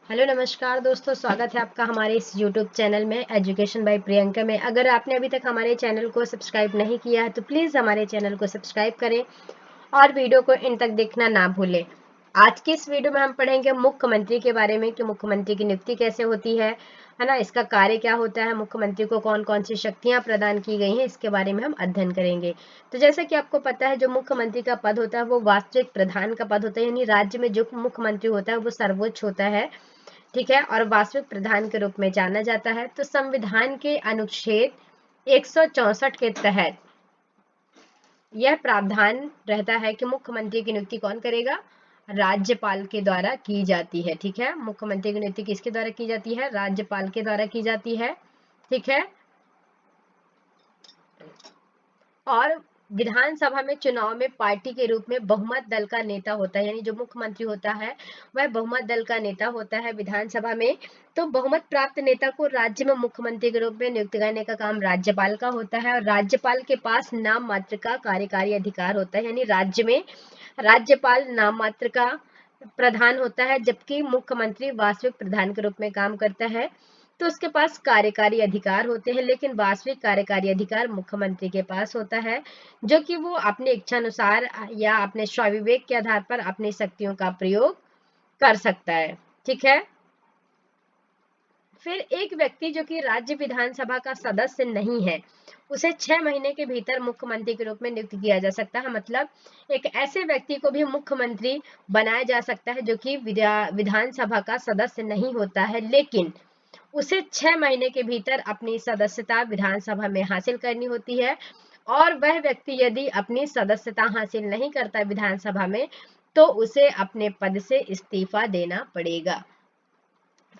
Hello नमस्कार दोस्तों, स्वागत है आपका हमारे इस यूट्यूब चैनल में एजुकेशन बाय प्रियंका में। अगर आपने अभी तक हमारे चैनल को सब्सक्राइब नहीं किया है तो प्लीज़ हमारे चैनल को सब्सक्राइब करें और वीडियो को इन तक देखना ना भूलें। आज की इस वीडियो में हम पढ़ेंगे मुख्यमंत्री के बारे में कि मुख्यमंत्री की नियुक्ति कैसे होती है ना, इसका कार्य क्या होता है, मुख्यमंत्री को कौन कौन सी शक्तियां प्रदान की गई हैं, इसके बारे में हम अध्ययन करेंगे। तो जैसा कि आपको पता है, जो मुख्यमंत्री का पद होता है वो वास्तविक प्रधान का पद होता है, यानी राज्य में जो मुख्यमंत्री होता है वो सर्वोच्च होता है, ठीक है, और वास्तविक प्रधान के रूप में जाना जाता है। तो संविधान के अनुच्छेद 164 के तहत यह प्रावधान रहता है कि मुख्यमंत्री की नियुक्ति कौन करेगा? राज्यपाल के द्वारा की जाती है। ठीक है, मुख्यमंत्री की नियुक्ति किसके द्वारा की जाती है? राज्यपाल के द्वारा की जाती है। ठीक है, और विधानसभा में चुनाव में पार्टी के रूप में बहुमत दल का नेता होता है, यानी जो मुख्यमंत्री होता है वह बहुमत दल का नेता होता है विधानसभा में। तो बहुमत प्राप्त नेता को राज्य में मुख्यमंत्री के रूप में नियुक्त करने का काम राज्यपाल का होता है, और राज्यपाल के पास नाम मात्र का कार्यकारी अधिकार होता है, यानी राज्य में राज्यपाल नाम मात्र का प्रधान होता है, जबकि मुख्यमंत्री वास्तविक प्रधान के रूप में काम करता है। तो उसके पास कार्यकारी अधिकार होते हैं, लेकिन वास्तविक कार्यकारी अधिकार मुख्यमंत्री के पास होता है, जो कि वो अपने इच्छानुसार या अपने स्वाविवेक के आधार पर अपनी शक्तियों का प्रयोग कर सकता है। ठीक है, फिर एक व्यक्ति जो कि राज्य विधानसभा का सदस्य नहीं है, उसे 6 महीने के भीतर मुख्यमंत्री के रूप में नियुक्त किया जा सकता है। मतलब एक ऐसे व्यक्ति को भी मुख्यमंत्री बनाया जा सकता है जो कि विधानसभा का सदस्य नहीं होता है, लेकिन उसे 6 महीने के भीतर अपनी सदस्यता विधानसभा में हासिल करनी होती है, और वह व्यक्ति यदि अपनी सदस्यता हासिल नहीं करता विधानसभा में तो उसे अपने पद से इस्तीफा देना पड़ेगा।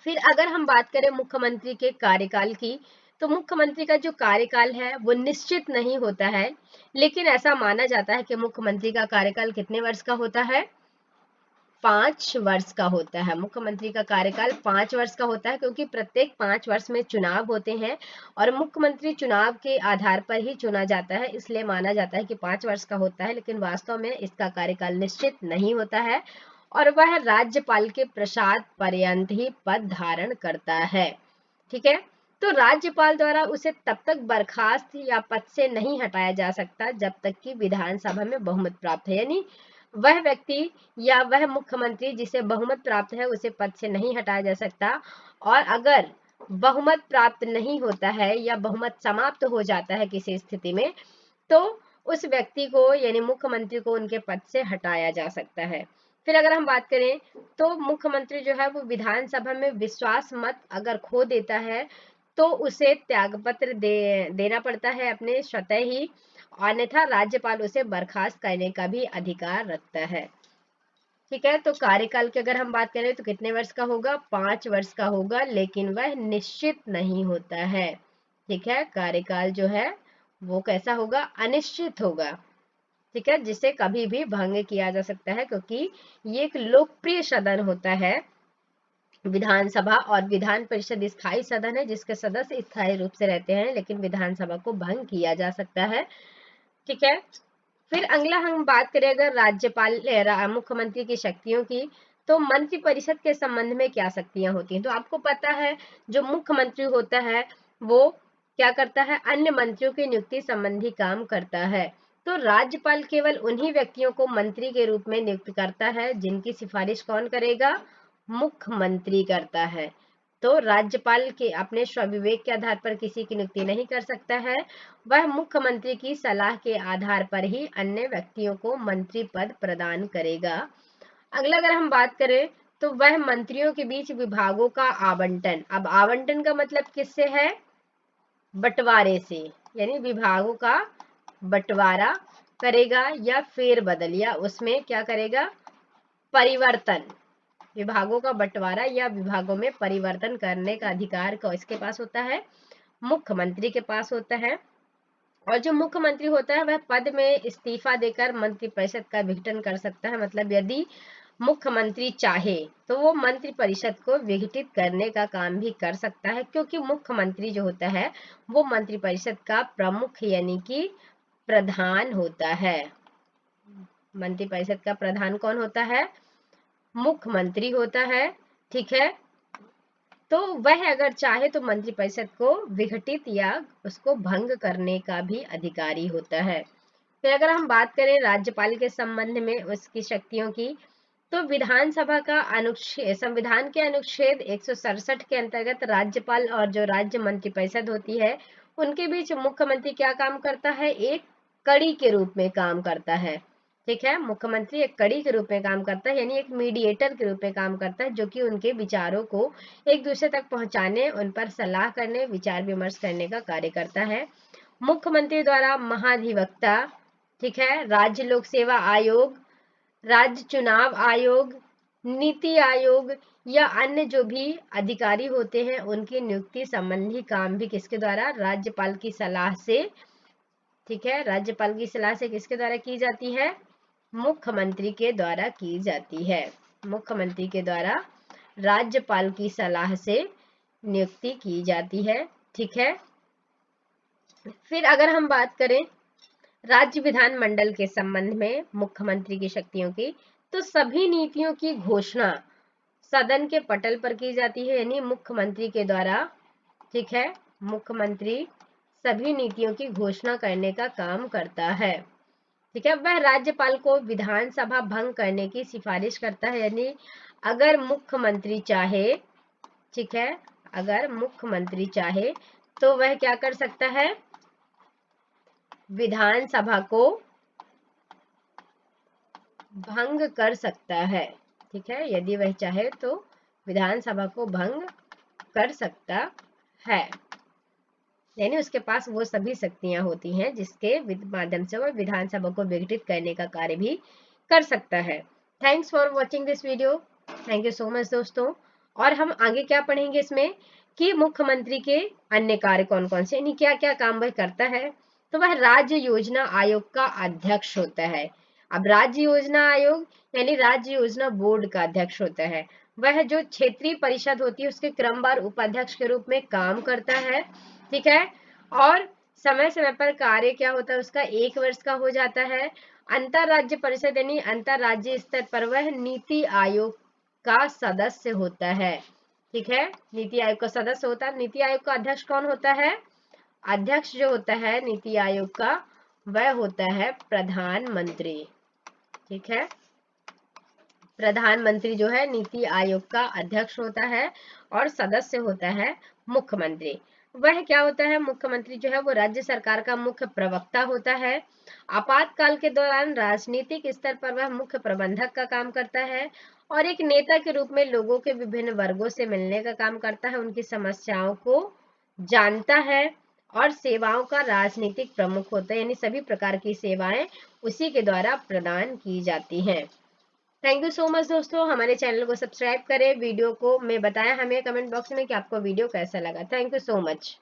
फिर अगर हम बात करें मुख्यमंत्री के कार्यकाल की, तो मुख्यमंत्री का जो कार्यकाल है वो निश्चित नहीं होता है, लेकिन ऐसा माना जाता है कि मुख्यमंत्री का कार्यकाल कितने वर्ष का होता है? 5 वर्ष का होता है। मुख्यमंत्री का कार्यकाल 5 वर्ष का होता है, क्योंकि प्रत्येक 5 वर्ष में चुनाव होते हैं और मुख्यमंत्री चुनाव के आधार पर ही चुना जाता है, इसलिए माना जाता है कि 5 वर्ष का होता है, लेकिन वास्तव में इसका कार्यकाल निश्चित नहीं होता है और वह राज्यपाल के प्रसाद पर्यंत ही पद धारण करता है। ठीक है, तो राज्यपाल द्वारा उसे तब तक बर्खास्त या पद से नहीं हटाया जा सकता जब तक कि विधानसभा में बहुमत प्राप्त है, यानी वह व्यक्ति या वह मुख्यमंत्री जिसे बहुमत प्राप्त है उसे पद से नहीं हटाया जा सकता, और अगर बहुमत प्राप्त नहीं होता है या बहुमत समाप्त हो जाता है किसी स्थिति में, तो उस व्यक्ति को यानी मुख्यमंत्री को उनके पद से हटाया जा सकता है। फिर अगर हम बात करें तो मुख्यमंत्री जो है वो विधानसभा में विश्वास मत अगर खो देता है तो उसे त्यागपत्र देना पड़ता है अपने स्वतः ही, अन्यथा राज्यपाल उसे बर्खास्त करने का भी अधिकार रखता है। ठीक है, तो कार्यकाल की अगर हम बात करें तो कितने वर्ष का होगा? 5 वर्ष का होगा, लेकिन वह निश्चित नहीं होता है। ठीक है, कार्यकाल जो है वो कैसा होगा? अनिश्चित होगा। ठीक है, जिसे कभी भी भंग किया जा सकता है, क्योंकि ये एक लोकप्रिय सदन होता है विधानसभा, और विधान परिषद स्थायी सदन है जिसके सदस्य स्थायी रूप से रहते हैं, लेकिन विधानसभा को भंग किया जा सकता है। ठीक है, फिर अगला हम बात करें अगर मुख्यमंत्री की शक्तियों की, तो मंत्रिपरिषद के संबंध में क्या शक्तियां होती हैं? तो आपको पता है जो मुख्यमंत्री होता है वो क्या करता है? अन्य मंत्रियों की नियुक्ति संबंधी काम करता है। तो राज्यपाल केवल उन्हीं व्यक्तियों को मंत्री के रूप में नियुक्त करता है जिनकी सिफारिश कौन करेगा? मुख्यमंत्री करता है। तो राज्यपाल के अपने स्वविवेक के आधार पर किसी की नियुक्ति नहीं कर सकता है, वह मुख्यमंत्री की सलाह के आधार पर ही अन्य व्यक्तियों को मंत्री पद प्रदान करेगा। अगला अगर हम बात करें तो वह मंत्रियों के बीच विभागों का आवंटन, अब आवंटन का मतलब किससे है? बंटवारे से, यानी विभागों का बंटवारा करेगा या फेरबदल, या उसमें क्या करेगा? परिवर्तन। विभागों का बंटवारा या विभागों में परिवर्तन करने का अधिकार किसके पास होता है? मुख्यमंत्री के पास होता है। और जो मुख्यमंत्री होता है वह पद में इस्तीफा देकर मंत्रिपरिषद का विघटन कर सकता है। मतलब यदि मुख्यमंत्री चाहे तो वो मंत्रिपरिषद को विघटित करने का काम भी कर सकता है, क्योंकि मुख्यमंत्री जो होता है वो मंत्रिपरिषद का प्रमुख यानी कि प्रधान होता है। मंत्रिपरिषद का प्रधान कौन होता है? मुख्यमंत्री होता है। ठीक है, तो वह अगर चाहे तो मंत्रिपरिषद को विघटित या उसको भंग करने का भी अधिकारी होता है। फिर अगर हम बात करें राज्यपाल के संबंध में उसकी शक्तियों की, तो विधानसभा का अनुच्छेद, संविधान के अनुच्छेद 167 के अंतर्गत राज्यपाल और जो राज्य मंत्रिपरिषद होती है उनके बीच मुख्यमंत्री क्या काम करता है, एक कड़ी के रूप में काम करता है। ठीक है, मुख्यमंत्री एक कड़ी के रूप में काम करता है, यानी एक मीडिएटर के रूप में काम करता है, जो कि उनके विचारों को एक दूसरे तक पहुंचाने, उन पर सलाह करने, विचार विमर्श करने का कार्य करता है। मुख्यमंत्री द्वारा महाधिवक्ता, ठीक है, राज्य लोक सेवा आयोग, राज्य चुनाव आयोग, नीति आयोग या अन्य जो भी अधिकारी होते हैं उनकी नियुक्ति संबंधी काम भी किसके द्वारा, राज्यपाल की सलाह से, ठीक है, राज्यपाल की सलाह से किसके द्वारा की जाती है, मुख्यमंत्री के द्वारा की जाती है। मुख्यमंत्री के द्वारा राज्यपाल की सलाह से नियुक्ति की जाती है। ठीक है, फिर अगर हम बात करें राज्य विधानमंडल के संबंध में मुख्यमंत्री की शक्तियों की, तो सभी नीतियों की घोषणा सदन के पटल पर की जाती है, यानी मुख्यमंत्री के द्वारा। ठीक है, मुख्यमंत्री सभी नीतियों की घोषणा करने का काम करता है। ठीक है, वह राज्यपाल को विधानसभा भंग करने की सिफारिश करता है, यानी अगर मुख्यमंत्री चाहे, ठीक है, अगर मुख्यमंत्री चाहे तो वह क्या कर सकता है, विधानसभा को भंग कर सकता है। ठीक है, यदि वह चाहे तो विधानसभा को भंग कर सकता है, यानी उसके पास वो सभी शक्तियां होती हैं जिसके माध्यम से वह विधानसभा को विघटित करने का कार्य भी कर सकता है। Thanks for watching this video, thank you so much दोस्तों। और हम आगे क्या पढ़ेंगे इसमें कि मुख्यमंत्री के अन्य कार्य कौन कौन से, यानी क्या क्या काम वह करता है। तो वह राज्य योजना आयोग का अध्यक्ष होता है। अब राज्य योजना आयोग यानी राज्य योजना बोर्ड का अध्यक्ष होता है। वह जो क्षेत्रीय परिषद होती है उसके क्रमवार उपाध्यक्ष के रूप में काम करता है। ठीक है, और समय समय पर कार्य क्या होता है उसका 1 वर्ष का हो जाता है। अंतरराज्य परिषद यानी अंतरराज्यीय स्तर पर वह नीति आयोग का सदस्य होता है। ठीक है, नीति आयोग का सदस्य होता है। नीति आयोग का अध्यक्ष कौन होता है, अध्यक्ष जो होता है नीति आयोग का वह होता है प्रधानमंत्री। ठीक है, प्रधानमंत्री जो है नीति आयोग का अध्यक्ष होता है और सदस्य होता है मुख्यमंत्री। वह क्या होता है, मुख्यमंत्री जो है वो राज्य सरकार का मुख्य प्रवक्ता होता है। आपातकाल के दौरान राजनीतिक स्तर पर वह मुख्य प्रबंधक का काम करता है और एक नेता के रूप में लोगों के विभिन्न वर्गों से मिलने का काम करता है, उनकी समस्याओं को जानता है और सेवाओं का राजनीतिक प्रमुख होता है, यानी सभी प्रकार की सेवाएं उसी के द्वारा प्रदान की जाती हैं। थैंक यू सो मच दोस्तों, हमारे चैनल को सब्सक्राइब करें, वीडियो को में बताएं हमें कमेंट बॉक्स में कि आपको वीडियो कैसा लगा। Thank you so much.